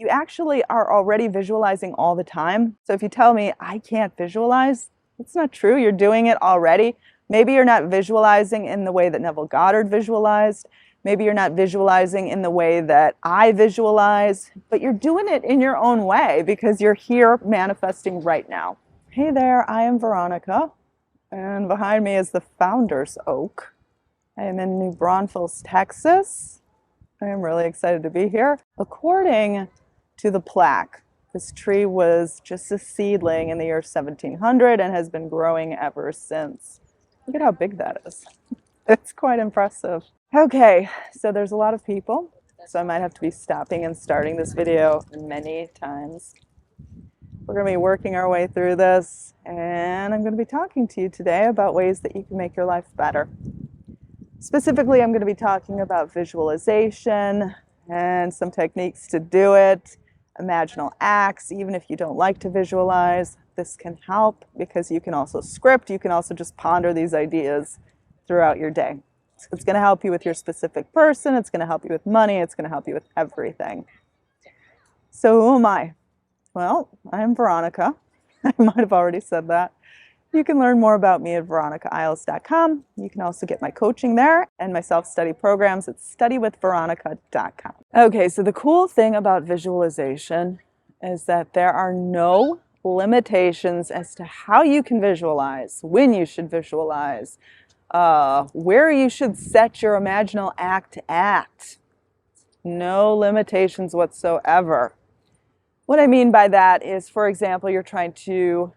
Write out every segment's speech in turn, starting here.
you actually are already visualizing all the time. So if you tell me I can't visualize, it's not true. You're doing it already. Maybe you're not visualizing in the way that Neville Goddard visualized. Maybe you're not visualizing in the way that I visualize, but you're doing it in your own way because you're here manifesting right now. Hey there, I am Veronica, and behind me is the Founder's Oak. I am in New Braunfels, Texas. I am really excited to be here. According to the plaque, this tree was just a seedling in the year 1700 and has been growing ever since. Look at how big that is. It's quite impressive. Okay, so there's a lot of people, so I might have to be stopping and starting this video many times. We're going to be working our way through this, and I'm going to be talking to you today about ways that you can make your life better. Specifically, I'm going to be talking about visualization and some techniques to do it, imaginal acts. Even if you don't like to visualize, this can help because you can also script, you can also just ponder these ideas throughout your day. It's going to help you with your specific person, it's going to help you with money, it's going to help you with everything. So who am I? Well, I'm Veronica. I might have already said that. You can learn more about me at veronicaisles.com. You can also get my coaching there and my self-study programs at studywithveronica.com. Okay, so the cool thing about visualization is that there are no limitations as to how you can visualize, when you should visualize, where you should set your imaginal act at. No limitations whatsoever. What I mean by that is, for example, you're trying to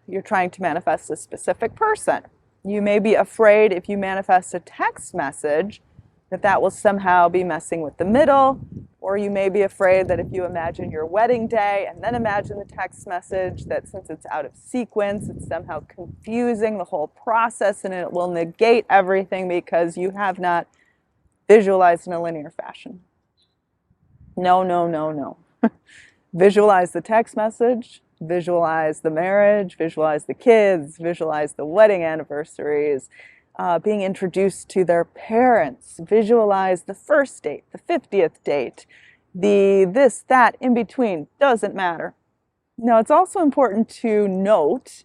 manifest a specific person. You may be afraid if you manifest a text message that will somehow be messing with the middle, or you may be afraid that if you imagine your wedding day and then imagine the text message, that since it's out of sequence, it's somehow confusing the whole process and it will negate everything because you have not visualized in a linear fashion. No, no, no, no. Visualize the text message, visualize the marriage, visualize the kids, visualize the wedding anniversaries, being introduced to their parents, visualize the first date, the 50th date, the this, that, in between, doesn't matter. Now, it's also important to note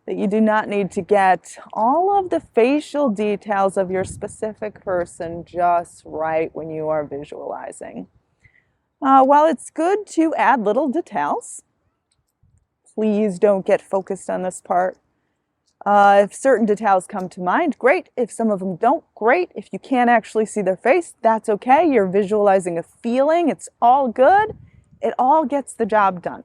that you do not need to get all of the facial details of your specific person just right when you are visualizing. While it's good to add little details, please don't get focused on this part. If certain details come to mind, great. If some of them don't, great. If you can't actually see their face, that's okay. You're visualizing a feeling. It's all good. It all gets the job done.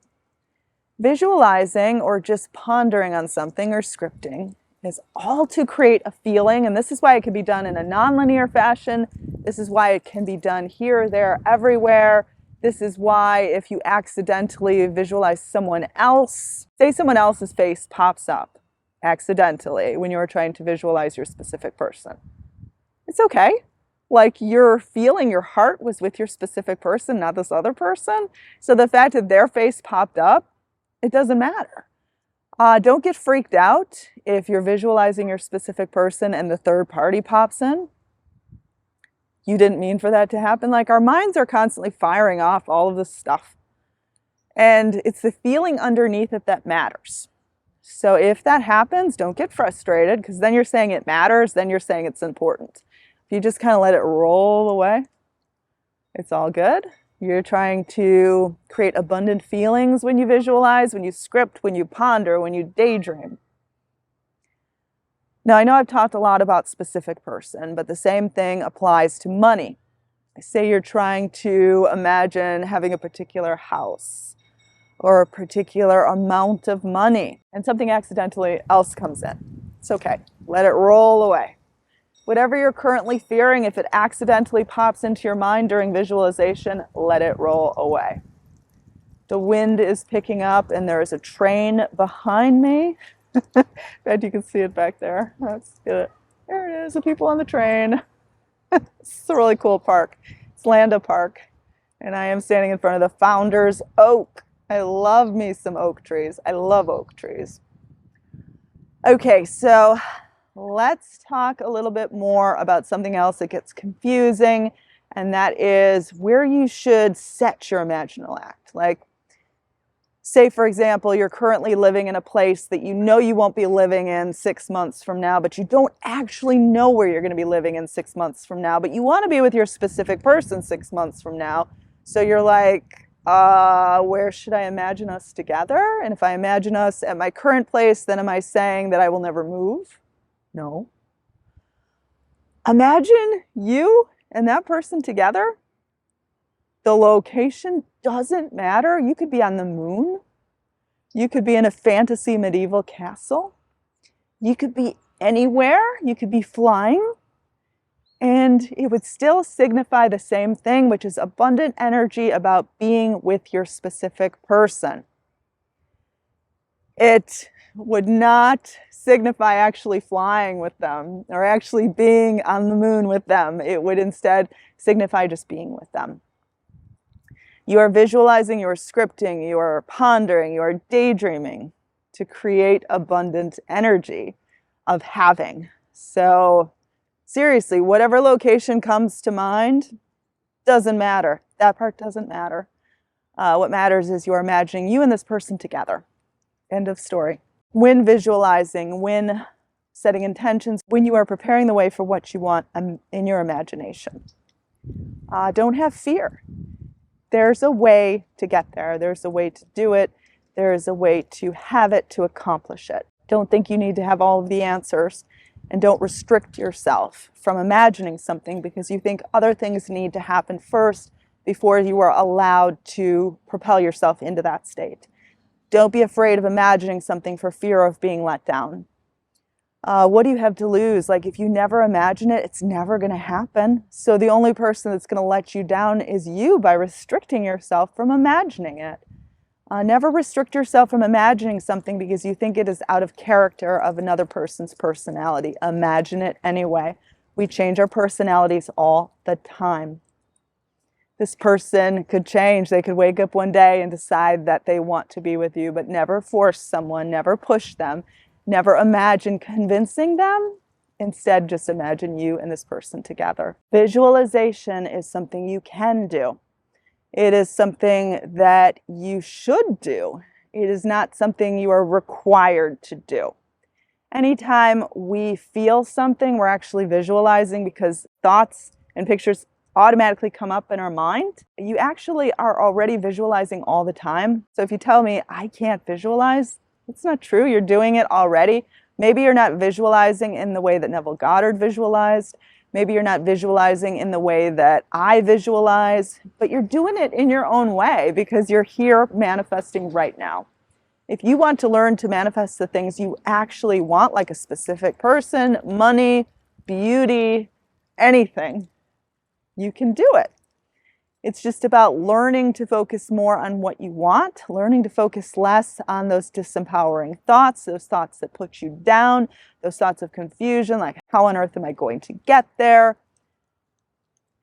Visualizing or just pondering on something or scripting is all to create a feeling, and this is why it can be done in a nonlinear fashion. This is why it can be done here, there, everywhere. This is why if you accidentally visualize someone else, say someone else's face pops up accidentally when you're trying to visualize your specific person. It's okay. Like your feeling, your heart was with your specific person, not this other person. So the fact that their face popped up, it doesn't matter. Don't get freaked out if you're visualizing your specific person and the third party pops in. You didn't mean for that to happen. Like our minds are constantly firing off all of this stuff. And it's the feeling underneath it that matters. So if that happens, don't get frustrated because then you're saying it matters, then you're saying it's important. If you just kind of let it roll away, it's all good. You're trying to create abundant feelings when you visualize, when you script, when you ponder, when you daydream. Now, I know I've talked a lot about specific person, but the same thing applies to money. Say you're trying to imagine having a particular house or a particular amount of money, and something accidentally else comes in. It's okay. Let it roll away. Whatever you're currently fearing, if it accidentally pops into your mind during visualization, let it roll away. The wind is picking up and there is a train behind me. Bet you can see it back there. Let's get it. There it is, the people on the train. It's a really cool park. It's Landa Park. And I am standing in front of the Founder's Oak. I love me some oak trees. I love oak trees. Okay, so let's talk a little bit more about something else that gets confusing, and that is where you should set your imaginal act. Like, Say, for example, you're currently living in a place that you know you won't be living in 6 months from now, but you don't actually know where you're going to be living in 6 months from now, but you want to be with your specific person 6 months from now. So you're like, where should I imagine us together? And if I imagine us at my current place, then am I saying that I will never move? No. Imagine you and that person together. The location doesn't matter. You could be on the moon. You could be in a fantasy medieval castle. You could be anywhere. You could be flying. And it would still signify the same thing, which is abundant energy about being with your specific person. It would not signify actually flying with them or actually being on the moon with them. It would instead signify just being with them. You are visualizing, you are scripting, you are pondering, you are daydreaming to create abundant energy of having. So seriously, whatever location comes to mind doesn't matter. That part doesn't matter. What matters is you are imagining you and this person together. End of story. When visualizing, when setting intentions, when you are preparing the way for what you want in your imagination, don't have fear. There's a way to get there. There's a way to do it. There is a way to have it, to accomplish it. Don't think you need to have all of the answers, and don't restrict yourself from imagining something because you think other things need to happen first before you are allowed to propel yourself into that state. Don't be afraid of imagining something for fear of being let down. What do you have to lose? Like, if you never imagine it, it's never going to happen. So the only person that's going to let you down is you by restricting yourself from imagining it. Never restrict yourself from imagining something because you think it is out of character of another person's personality. Imagine it anyway. We change our personalities all the time. This person could change. They could wake up one day and decide that they want to be with you, but never force someone, never push them. Never imagine convincing them. Instead, just imagine you and this person together. Visualization is something you can do. It is something that you should do. It is not something you are required to do. Anytime we feel something, we're actually visualizing because thoughts and pictures automatically come up in our mind. You actually are already visualizing all the time. So if you tell me, I can't visualize, it's not true. You're doing it already. Maybe you're not visualizing in the way that Neville Goddard visualized. Maybe you're not visualizing in the way that I visualize, but you're doing it in your own way because you're here manifesting right now. If you want to learn to manifest the things you actually want, like a specific person, money, beauty, anything, you can do it. It's just about learning to focus more on what you want, learning to focus less on those disempowering thoughts, those thoughts that put you down, those thoughts of confusion, like how on earth am I going to get there?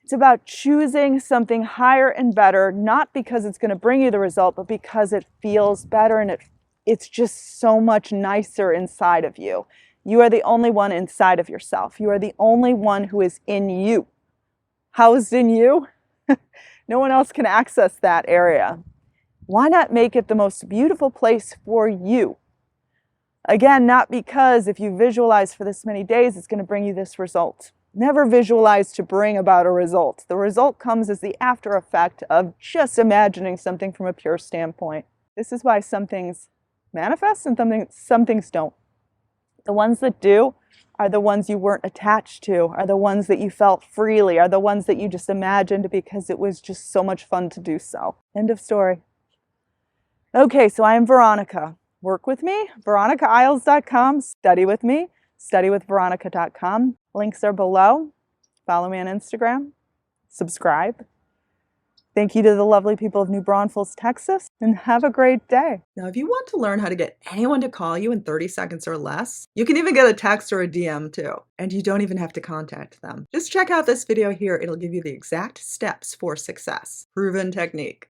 It's about choosing something higher and better, not because it's going to bring you the result, but because it feels better and it's just so much nicer inside of you. You are the only one inside of yourself. You are the only one who is in you. Housed in you? No one else can access that area. Why not make it the most beautiful place for you? Again, not because if you visualize for this many days, it's going to bring you this result. Never visualize to bring about a result. The result comes as the after effect of just imagining something from a pure standpoint. This is why some things manifest and some things don't. The ones that do are the ones you weren't attached to, are the ones that you felt freely, are the ones that you just imagined because it was just so much fun to do so. End of story. Okay, so I am Veronica. Work with me, veronicaisles.com. Study with me, studywithveronica.com. Links are below. Follow me on Instagram. Subscribe. Thank you to the lovely people of New Braunfels, Texas, and have a great day. Now, if you want to learn how to get anyone to call you in 30 seconds or less, you can even get a text or a DM too, and you don't even have to contact them. Just check out this video here. It'll give you the exact steps for success. Proven technique.